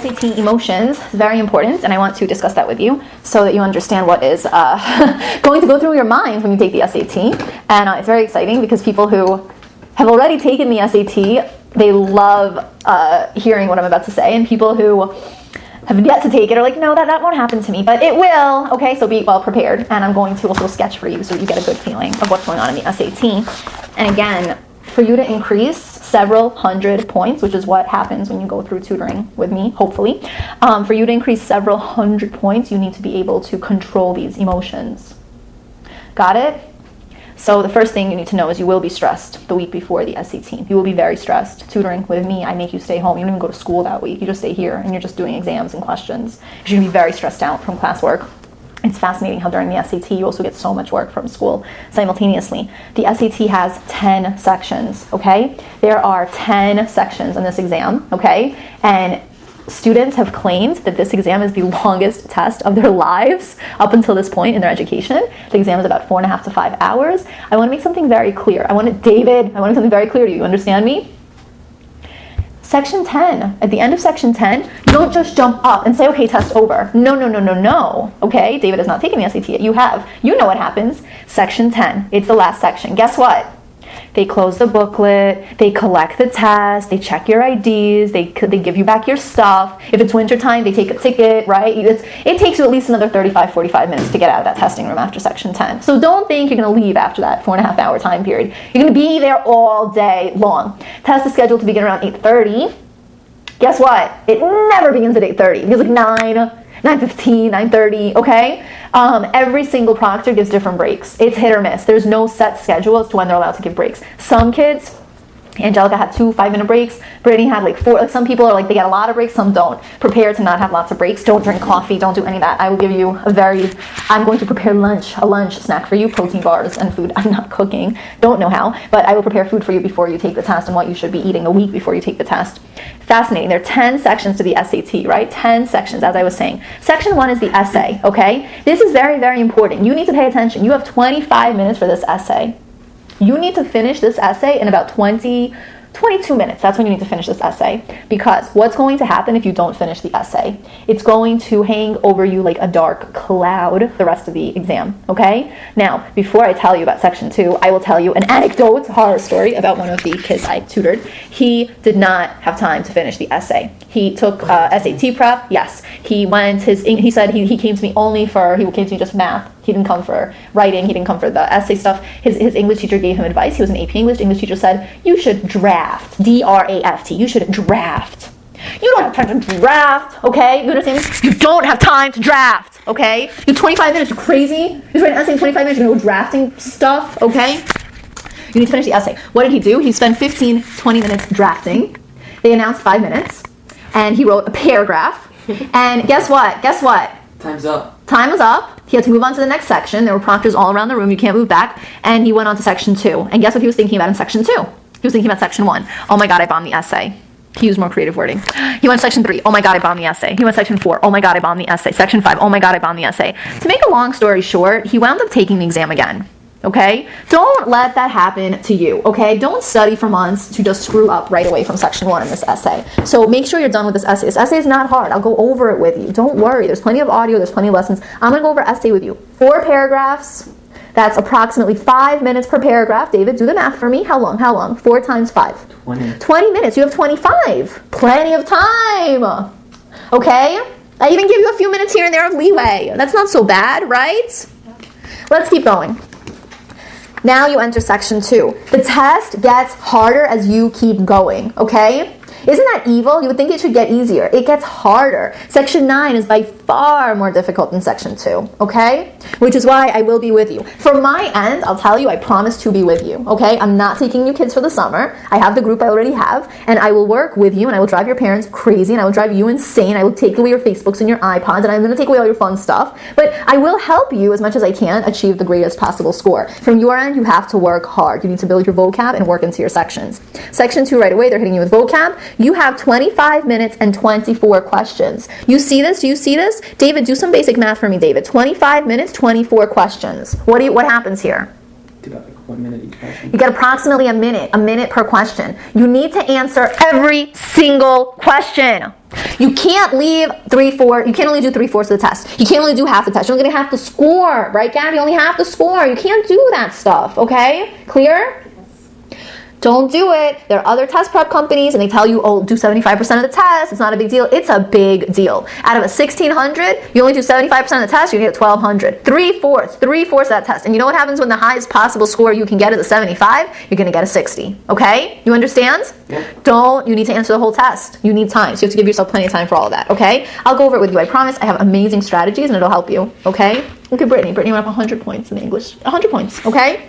SAT emotions is very important, and I want to discuss that with you so that you understand what is going to go through your mind when you take the SAT. And it's very exciting because people who have already taken the SAT, they love hearing what I'm about to say, and people who have yet to take it are like, no, that won't happen to me, but it will. Okay, so be well prepared, and I'm going to also sketch for you so you get a good feeling of what's going on in the SAT. And again, for you to increase several hundred points, which is what happens when you go through tutoring with me, hopefully, for you to increase several hundred points, you need to be able to control these emotions. Got it? So the first thing you need to know is you will be stressed the week before the SAT. You will be very stressed. Tutoring with me, I make you stay home. You don't even go to school that week. You just stay here and you're just doing exams and questions. You're going to be very stressed out from classwork. It's fascinating how during the SAT you also get so much work from school simultaneously. The SAT has 10 sections, okay? There are 10 sections in this exam, okay? And students have claimed that this exam is the longest test of their lives up until this point in their education. The exam is about 4.5 to 5 hours. I want to make something very clear. I want to make something very clear to you. You understand me? Section 10, at the end of section 10, you don't just jump up and say, okay, test over. No. Okay, David has not taken the SAT yet. You have. You know what happens. Section 10, it's the last section. Guess what? They close the booklet, they collect the test, they check your IDs, they give you back your stuff. If it's wintertime, they take a ticket, right? It takes you at least another 35, 45 minutes to get out of that testing room after section 10. So don't think you're going to leave after that 4.5 hour time period. You're going to be there all day long. Test is scheduled to begin around 8:30. Guess what? It never begins at 8:30. It begins like 9:15, 9:30, okay? Every single proctor gives different breaks. It's hit or miss. There's no set schedule as to when they're allowed to give breaks. Some kids, Angelica had 2 5-minute breaks. Brittany had like 4. Like some people are like, they get a lot of breaks, some don't. Prepare to not have lots of breaks. Don't drink coffee. Don't do any of that. I will give you I'm going to prepare a lunch snack for you, protein bars and food. I'm not cooking. Don't know how, but I will prepare food for you before you take the test and what you should be eating a week before you take the test. Fascinating. There are 10 sections to the SAT, right? 10 sections, as I was saying. Section 1 is the essay, okay? This is very, very important. You need to pay attention. You have 25 minutes for this essay. You need to finish this essay in about 22 minutes. That's when you need to finish this essay. Because what's going to happen if you don't finish the essay? It's going to hang over you like a dark cloud the rest of the exam, okay? Now, before I tell you about section 2, I will tell you an anecdote, horror story about one of the kids I tutored. He did not have time to finish the essay. He took SAT prep, yes. He said he came to me he came to me just math. He didn't come for writing. He didn't come for the essay stuff. His English teacher gave him advice. He was an AP English. English teacher said, you should draft. D-R-A-F-T. You should draft. You don't have time to draft, okay? You understand me? You don't have time to draft, okay? You have 25 minutes. You crazy? You're writing an essay in 25 minutes. You're going to go drafting stuff, okay? You need to finish the essay. What did he do? He spent 15, 20 minutes drafting. They announced 5 minutes. And he wrote a paragraph. And guess what? Time's up. Time was up. He had to move on to the next section. There were proctors all around the room. You can't move back. And he went on to section 2. And guess what he was thinking about in section 2? He was thinking about section 1. Oh my God, I bombed the essay. He used more creative wording. He went to section 3. Oh my God, I bombed the essay. He went to section 4. Oh my God, I bombed the essay. Section 5. Oh my God, I bombed the essay. To make a long story short, he wound up taking the exam again. Okay? Don't let that happen to you, okay? Don't study for months to just screw up right away from section 1 in this essay. So make sure you're done with this essay. This essay is not hard. I'll go over it with you. Don't worry. There's plenty of audio. There's plenty of lessons. I'm going to go over essay with you. 4 paragraphs. That's approximately 5 minutes per paragraph. David, do the math for me. How long? 4 times 5. 20 minutes. You have 25. Plenty of time. Okay? I even give you a few minutes here and there of leeway. That's not so bad, right? Let's keep going. Now you enter section 2. The test gets harder as you keep going, okay? Isn't that evil? You would think it should get easier. It gets harder. Section 9 is by far more difficult than section 2, okay? Which is why I will be with you. From my end, I'll tell you, I promise to be with you, okay? I'm not taking you kids for the summer. I have the group I already have, and I will work with you, and I will drive your parents crazy, and I will drive you insane. I will take away your Facebooks and your iPods, and I'm going to take away all your fun stuff. But I will help you as much as I can achieve the greatest possible score. From your end, you have to work hard. You need to build your vocab and work into your sections. Section 2 right away, they're hitting you with vocab. You have 25 minutes and 24 questions. You see this? Do you see this? David, do some basic math for me, David. 25 minutes, 24 questions. What happens here? About like 1 minute each question. You get approximately a minute per question. You need to answer every single question. You can't leave 3/4. You can't only do 3/4 of the test. You can't only do half the test. You're only gonna have to score, right, Gabby? Only half the score. You can't do that stuff, okay? Clear? Don't do it. There are other test prep companies and they tell you, oh, do 75% of the test. It's not a big deal. It's a big deal. Out of a 1,600, you only do 75% of the test, you're gonna get 1,200. 3/4 of that test. And you know what happens when the highest possible score you can get is a 75? You're gonna get a 60, okay? You understand? Yeah. You need to answer the whole test. You need time. So you have to give yourself plenty of time for all of that, okay? I'll go over it with you, I promise. I have amazing strategies and it'll help you, okay? Look at Brittany. Brittany went up 100 points in English. 100 points, okay?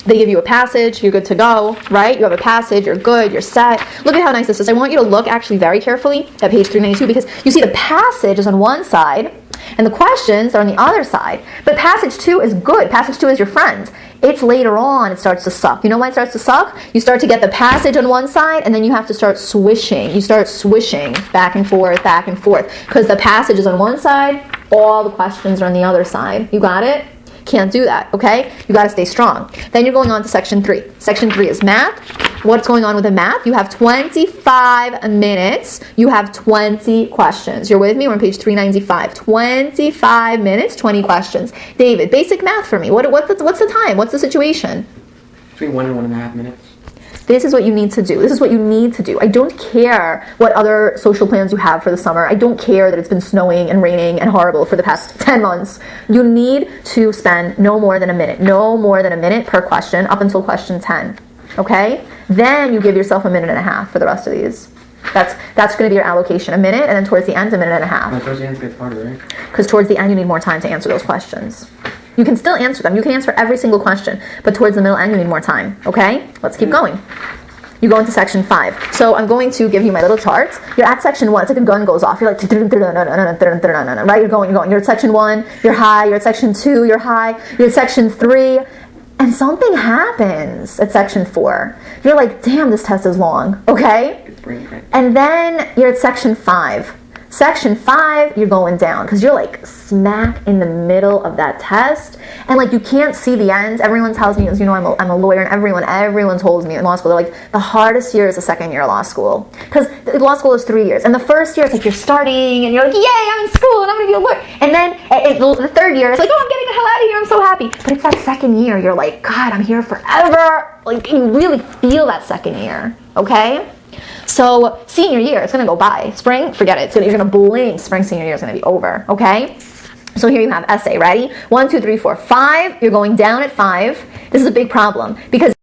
They give you a passage, you're good to go, right? You have a passage, you're good, you're set. Look at how nice this is. I want you to look actually very carefully at page 392 because you see the passage is on one side and the questions are on the other side. But passage 2 is good. Passage 2 is your friend. It's later on it starts to suck. You know why it starts to suck? You start to get the passage on one side and then you have to start swishing. You start swishing back and forth, because the passage is on one side, all the questions are on the other side. You got it? Can't do that, okay? You got to stay strong. Then you're going on to section 3. Section 3 is math. What's going on with the math? You have 25 minutes. You have 20 questions. You're with me? We're on page 395. 25 minutes, 20 questions. David, basic math for me. What's the time? What's the situation? Between 1 and 1.5 minutes. This is what you need to do. This is what you need to do. I don't care what other social plans you have for the summer. I don't care that it's been snowing and raining and horrible for the past 10 months. You need to spend no more than a minute. No more than a minute per question up until question 10. Okay? Then you give yourself a minute and a half for the rest of these. That's going to be your allocation. A minute, and then towards the end, a minute and a half. No, towards the end it gets harder, right? Because towards the end, you need more time to answer those questions. You can still answer them. You can answer every single question. But towards the middle end, you need more time. Okay? Let's keep going. You go into section 5. So I'm going to give you my little charts. You're at section 1. It's like a gun goes off. You're like, right? You're going. You're at section 1. You're high. You're at section 2. You're high. You're at section 3. And something happens at section 4. You're like, damn, this test is long. Okay? And then you're at section 5. Section 5, you're going down because you're like smack in the middle of that test, and like you can't see the ends. Everyone tells me, as you know, I'm a lawyer, and everyone told me in law school, they're like, the hardest year is the second year of law school because law school is 3 years, and the first year it's like you're starting and you're like, yay, I'm in school and I'm gonna be a lawyer, and then the third year it's like, oh, I'm getting the hell out of here, I'm so happy. But it's that second year, you're like, God, I'm here forever. Like you really feel that second year, okay? So senior year, it's going to go by. Spring, forget it. So you're going to blink. Spring, senior year is going to be over, okay? So here you have essay, ready? 1, 2, 3, 4, 5. You're going down at 5. This is a big problem because